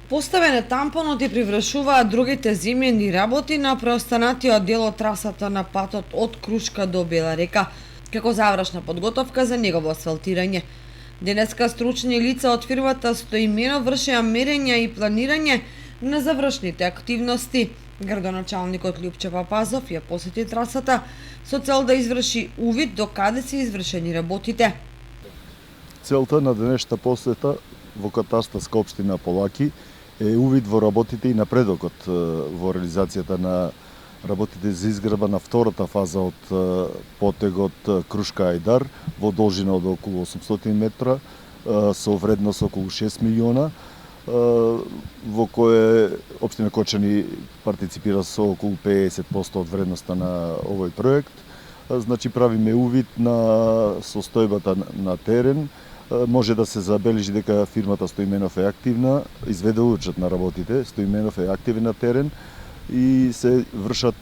Поставен е тампонот и привршуваат другите земјени работи на преостанатиот дел од трасата на патот од Крушка до Бела река, како завршна подготовка за негово асфалтирање. Денеска стручни лица од фирмата Стоимено вршеа мерења и планирање на завршните активности. Градоначалникот Лјупче Папазов ја посети трасата со цел да изврши увид до каде се извршени работите. Целта на денешната посета во катастарска општина Полаки е увид во работите и напредокот во реализацијата на работите за изградба на втората фаза од потегот Крушка Ајдар во должина од околу 800 метра со вредност околу 6 милиона, во кое општина Кочани партиципира со околу 50% од вредноста на овој проект. Значи правиме увид на состојбата на терен. Може да се забележи дека фирмата Стоименов е активна, изведувачот на работите, Стоименов е активен на терен и се вршат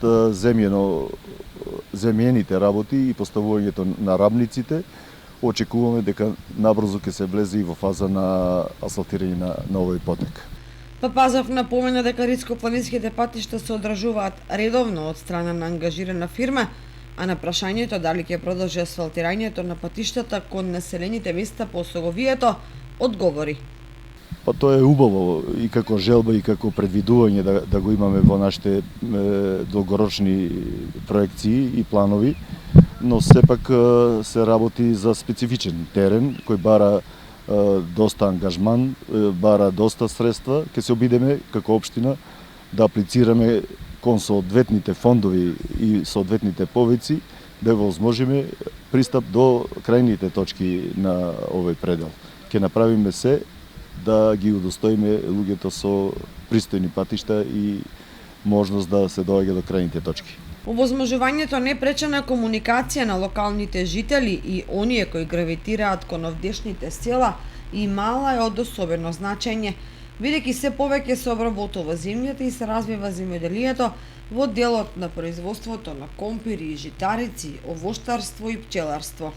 земјените работи и поставувањето на рамниците. Очекуваме дека набрзо ќе се влезе и во фаза на асфалтирање на овој потек. Папазов напомена дека ридско-планинските патишта се одржуваат редовно од страна на ангажирана фирма, а на прашањето дали ќе продолжи асфалтирањето на патиштата кон населените места по Соговието, одговори. Па тоа е убаво и како желба и како предвидување да го имаме во нашите долгорочни проекции и планови, но сепак се работи за специфичен терен кој бара доста ангажман, бара доста средства. Ќе се обидеме како општина да аплицираме кон соодветните фондови и соодветните повици да возможиме пристап до крајните точки на овој предел. Ќе направиме се да ги удостоиме луѓето со пристојни патишта и можност да се доаѓа до крајните точки. Овозможувањето непречена комуникација на локалните жители и оние кои гравитираат кон овдешните села и мала е од особено значење, бидејќи се повеќе се обработува земјата и се развива земјоделието во делот на производството на компири и житарици, овоштарство и пчеларство.